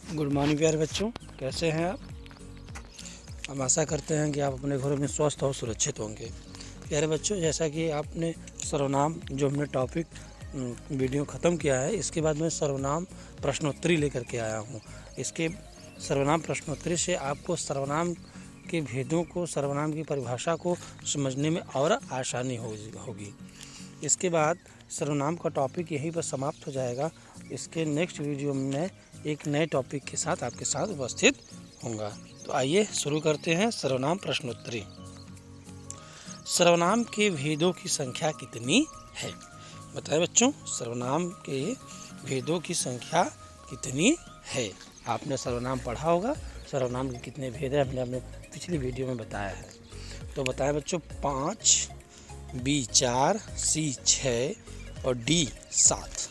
Good morning प्यारे बच्चों, कैसे हैं आप। हम आशा करते हैं कि आप अपने घरों में स्वस्थ और सुरक्षित होंगे। प्यारे बच्चों, जैसा कि आपने सर्वनाम जो हमने टॉपिक वीडियो ख़त्म किया है, इसके बाद मैं सर्वनाम प्रश्नोत्तरी लेकर के आया हूँ। इसके सर्वनाम प्रश्नोत्तरी से आपको सर्वनाम के भेदों को, सर्वनाम की परिभाषा को समझने में और आसानी होगी। इसके बाद सर्वनाम का टॉपिक यहीं पर समाप्त हो जाएगा। इसके नेक्स्ट वीडियो में मैं एक नए टॉपिक के साथ आपके साथ उपस्थित होऊंगा। तो आइए शुरू करते हैं सर्वनाम प्रश्नोत्तरी। सर्वनाम के भेदों की संख्या कितनी है? बताएं बच्चों, सर्वनाम के भेदों की संख्या कितनी है? आपने सर्वनाम पढ़ा होगा, सर्वनाम के कितने भेद हैं हमने अपने पिछली वीडियो में बताया है। तो बताएं बच्चों, 5, बी 4, सी 6 और डी 7।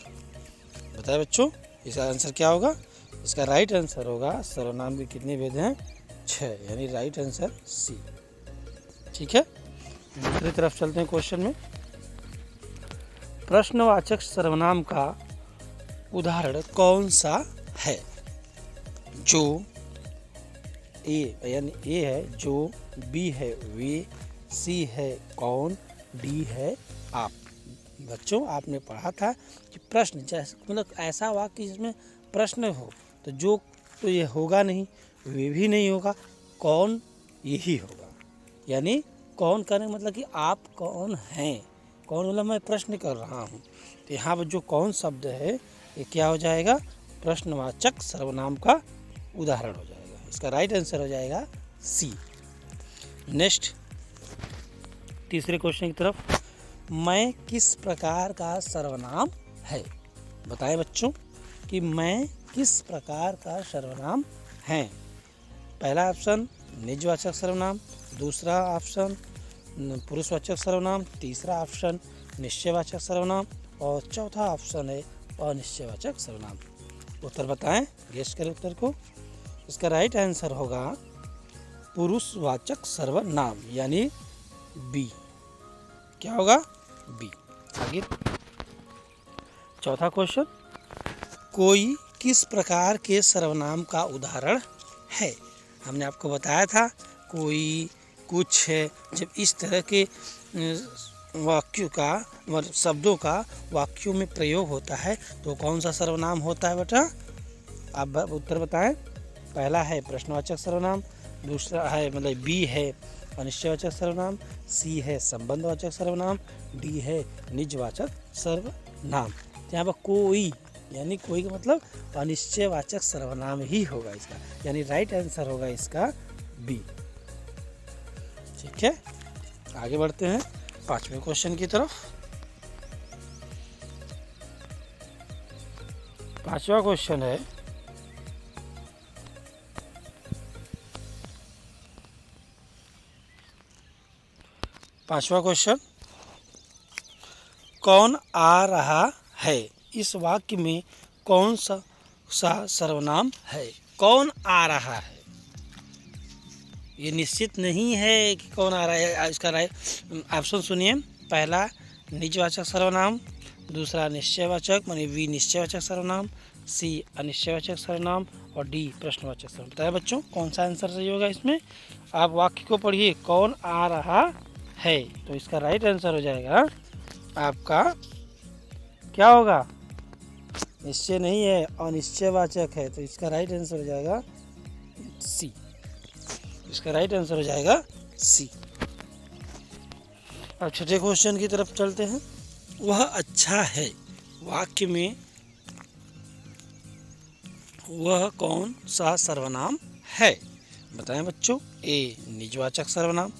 बताएं बच्चों, इसका आंसर क्या होगा? इसका राइट आंसर होगा, सर्वनाम के कितने भेद हैं? 6, यानी राइट आंसर सी। ठीक है, दूसरी तरफ चलते हैं क्वेश्चन में। प्रश्नवाचक सर्वनाम का उदाहरण कौन सा है? जो ए यानी ए है, जो बी है वे, सी है कौन, डी है आप। बच्चों, आपने पढ़ा था कि प्रश्न जैसे मतलब ऐसा वाक्य जिसमें प्रश्न हो, तो जो तो ये होगा नहीं, वे भी नहीं होगा, कौन यही होगा। यानी कौन करने मतलब कि आप कौन हैं, कौन मतलब मैं प्रश्न कर रहा हूँ। तो यहाँ पर जो कौन शब्द है ये क्या हो जाएगा? प्रश्नवाचक सर्वनाम का उदाहरण हो जाएगा। इसका राइट आंसर हो जाएगा सी। नेक्स्ट, तीसरे क्वेश्चन की तरफ। मैं किस प्रकार का सर्वनाम है? बताएं बच्चों कि मैं किस प्रकार का सर्वनाम है। पहला ऑप्शन निजवाचक सर्वनाम, दूसरा ऑप्शन पुरुषवाचक सर्वनाम, तीसरा ऑप्शन निश्चयवाचक सर्वनाम और चौथा ऑप्शन है अनिश्चयवाचक सर्वनाम। उत्तर बताएं, गेस करें उत्तर को। इसका राइट आंसर होगा पुरुषवाचक सर्वनाम, यानी बी। क्या होगा? बी। आगे चौथा क्वेश्चन। कोई किस प्रकार के सर्वनाम का उदाहरण है? हमने आपको बताया था कोई, कुछ है, जब इस तरह के वाक्यों का मतलब शब्दों का वाक्यों में प्रयोग होता है तो कौन सा सर्वनाम होता है बेटा? आप उत्तर बताएं। पहला है प्रश्नवाचक सर्वनाम, दूसरा है मतलब बी है अनिश्चयवाचक सर्वनाम, सी है संबंधवाचक सर्वनाम, डी है निजवाचक सर्वनाम। यहाँ पर कोई यानी कोई का मतलब अनिश्चयवाचक सर्वनाम ही होगा इसका, यानी राइट आंसर होगा इसका बी। ठीक है, आगे बढ़ते हैं पांचवें क्वेश्चन की तरफ। पांचवा क्वेश्चन है, पांचवा क्वेश्चन। कौन आ रहा है? इस वाक्य में कौन सा सर्वनाम है? कौन आ रहा है, ये निश्चित नहीं है कि कौन आ रहा है। इसका ऑप्शन सुनिए। पहला निजवाचक सर्वनाम, दूसरा निश्चयवाचक माने वी निश्चयवाचक सर्वनाम, सी अनिश्चयवाचक सर्वनाम और डी प्रश्नवाचक सर्वनाम। बताया बच्चों कौन सा आंसर सही होगा इसमें? आप वाक्य को पढ़िए, कौन आ रहा है, तो इसका राइट आंसर हो जाएगा आपका क्या होगा? निश्चय नहीं है, अनिश्चयवाचक है, तो इसका राइट आंसर हो जाएगा सी। इसका राइट आंसर हो जाएगा सी। अब छठे क्वेश्चन की तरफ चलते हैं। वह अच्छा है वाक्य में वह कौन सा सर्वनाम है? बताएं बच्चों। ए निजवाचक सर्वनाम,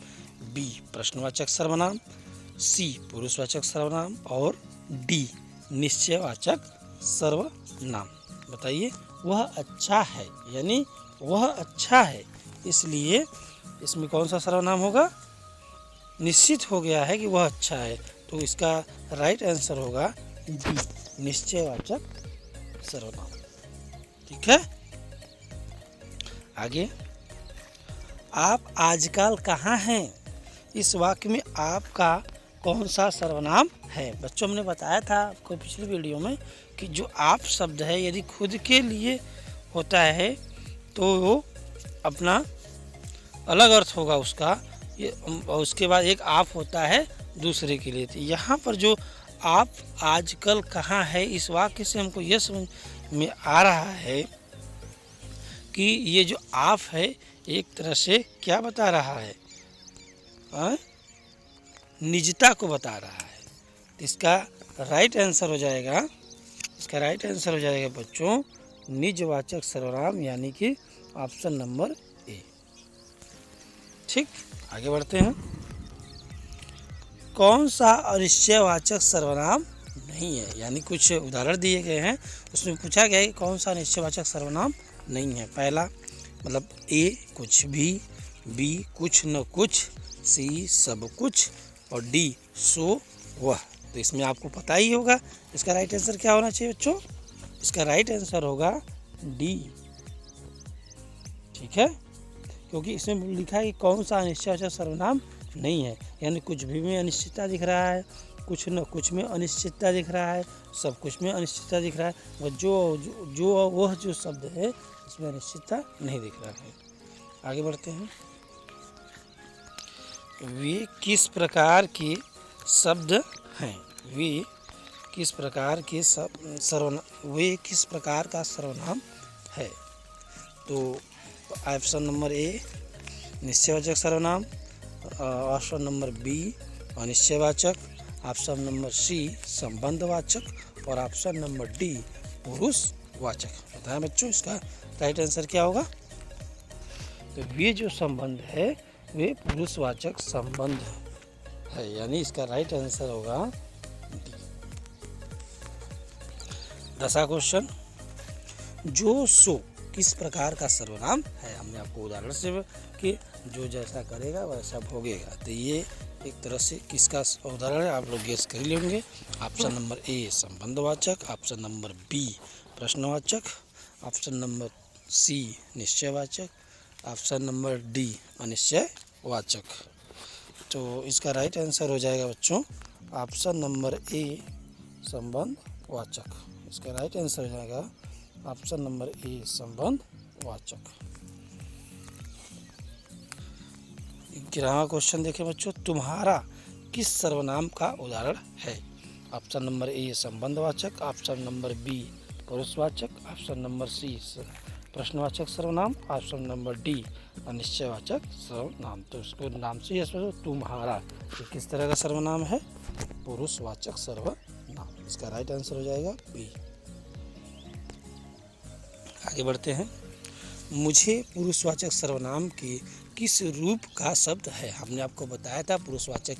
बी प्रश्नवाचक सर्वनाम, सी पुरुषवाचक सर्वनाम और डी निश्चयवाचक सर्वनाम। बताइए, वह अच्छा है यानी वह अच्छा है, इसलिए इसमें कौन सा सर्वनाम होगा? निश्चित हो गया है कि वह अच्छा है, तो इसका राइट आंसर होगा डी निश्चयवाचक सर्वनाम। ठीक है, आगे। आप आजकल कहाँ हैं? इस वाक्य में आपका कौन सा सर्वनाम है? बच्चों, हमने बताया था आपको पिछली वीडियो में कि जो आप शब्द है यदि खुद के लिए होता है तो वो अपना अलग अर्थ होगा उसका, ये और उसके बाद एक आप होता है दूसरे के लिए। तो यहाँ पर जो आप आजकल कहाँ है, इस वाक्य से हमको यह समझ में आ रहा है कि ये जो आप है एक तरह से क्या बता रहा है, निजता को बता रहा है। तो इसका राइट आंसर हो जाएगा, बच्चों निजवाचक सर्वनाम, यानी कि ऑप्शन नंबर ए। ठीक, आगे बढ़ते हैं। कौन सा अनिश्चयवाचक सर्वनाम नहीं है, यानी कुछ उदाहरण दिए गए हैं, उसमें पूछा गया है कि कौन सा अनिश्चयवाचक सर्वनाम नहीं है। पहला मतलब ए कुछ भी, बी कुछ न कुछ, सी सब कुछ, और डी सो वह। तो इसमें आपको पता ही होगा इसका राइट आंसर क्या होना चाहिए बच्चों, इसका राइट आंसर होगा डी। ठीक है, क्योंकि इसमें लिखा है कि कौन सा अनिश्चयवाचक सर्वनाम नहीं है, यानी कुछ भी में अनिश्चितता दिख रहा है, कुछ न कुछ में अनिश्चितता दिख रहा है, सब कुछ में अनिश्चितता दिख रहा है, और वह जो शब्द है इसमें अनिश्चितता नहीं दिख रहा है। आगे बढ़ते हैं। वे किस प्रकार के शब्द हैं, वे किस प्रकार का सर्वनाम है। तो ऑप्शन नंबर ए निश्चयवाचक सर्वनाम, ऑप्शन नंबर बी अनिश्चयवाचक, ऑप्शन नंबर सी संबंधवाचक, और ऑप्शन नंबर डी पुरुषवाचक। बताएं बच्चों इसका राइट आंसर क्या होगा। तो वे जो संबंध है वे पुरुषवाचक संबंध है, यानी इसका राइट आंसर होगा डी। 10वां क्वेश्चन, जो सो किस प्रकार का सर्वनाम है। हमने आपको उदाहरण से कि जो जैसा करेगा वैसा भोगेगा, तो ये एक तरह से किसका उदाहरण है, आप लोग गेस कर लेंगे। ऑप्शन नंबर ए संबंधवाचक, ऑप्शन नंबर बी प्रश्नवाचक, ऑप्शन नंबर सी निश्चयवाचक, ऑप्शन नंबर डी अनिश्चयवाचक। तो इसका राइट आंसर हो जाएगा बच्चों ऑप्शन नंबर ए संबंधवाचक। इसका राइट आंसर हो जाएगा ऑप्शन नंबर ए संबंधवाचक। 11वां क्वेश्चन देखें बच्चों, तुम्हारा किस सर्वनाम का उदाहरण है। ऑप्शन नंबर ए संबंधवाचक, ऑप्शन नंबर बी पुरुषवाचक, ऑप्शन नंबर सी प्रश्नवाचक सर्वनाम, ऑप्शन नंबर डी अनिश्चयवाचक सर्वनाम। तो इसको नाम से ही तुम्हारा ये किस तरह का सर्वनाम है, पुरुषवाचक सर्वनाम। इसका राइट आंसर हो जाएगा बी। आगे बढ़ते हैं। मुझे पुरुषवाचक सर्वनाम के किस रूप का शब्द है। हमने आपको बताया था पुरुषवाचक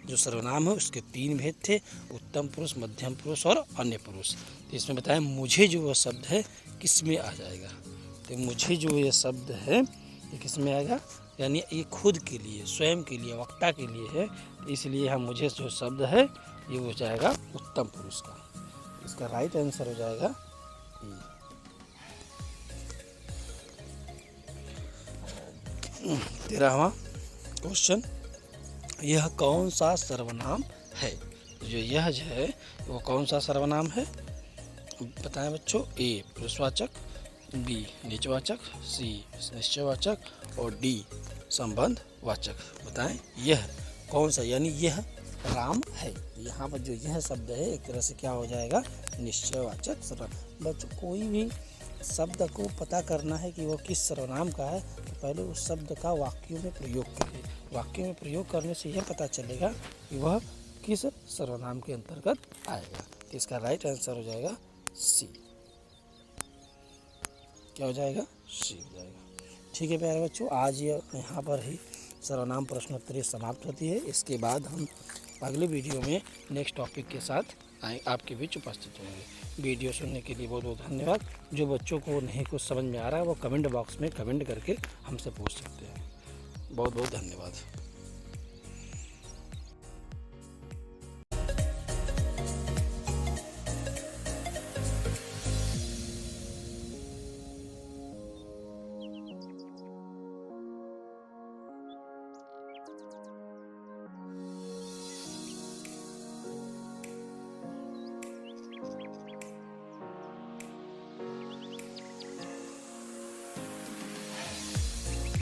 जो सर्वनाम है उसके 3 भेद थे, उत्तम पुरुष, मध्यम पुरुष और अन्य पुरुष। तो इसमें बताया मुझे जो वह शब्द है किस में आ जाएगा। तो मुझे जो ये शब्द है ये किस में आएगा, यानी ये खुद के लिए, स्वयं के लिए, वक्ता के लिए है। तो इसलिए हम मुझे जो शब्द है ये हो जाएगा उत्तम पुरुष का। इसका राइट आंसर हो जाएगा ई। 13वां क्वेश्चन, यह कौन सा सर्वनाम है। जो यह है वो कौन सा सर्वनाम है बताएं बच्चों। ए पुरुषवाचक, बी निजवाचक, सी निश्चयवाचक और डी संबंधवाचक। बताएं यह कौन सा, यानी यह राम है। यहाँ पर जो यह शब्द है एक तरह से क्या हो जाएगा, निश्चयवाचक सर्वनाम। बच्चों कोई भी शब्द को पता करना है कि वो किस सर्वनाम का है तो पहले उस शब्द का वाक्यों में प्रयोग करें। वाक्य में प्रयोग करने से यह पता चलेगा कि वह किस सर्वनाम के अंतर्गत आएगा। तो इसका राइट आंसर हो जाएगा सी। क्या हो जाएगा, सी हो जाएगा। ठीक है प्यारे बच्चों, आज यहाँ पर ही सर्वनाम प्रश्नोत्तरी समाप्त होती है। इसके बाद हम अगले वीडियो में नेक्स्ट टॉपिक के साथ आपके बीच उपस्थित होंगे। वीडियो सुनने के लिए बहुत बहुत धन्यवाद। जो बच्चों को नहीं कुछ समझ में आ रहा है वो कमेंट बॉक्स में कमेंट करके हमसे पूछ सकते हैं। बहुत बहुत धन्यवाद।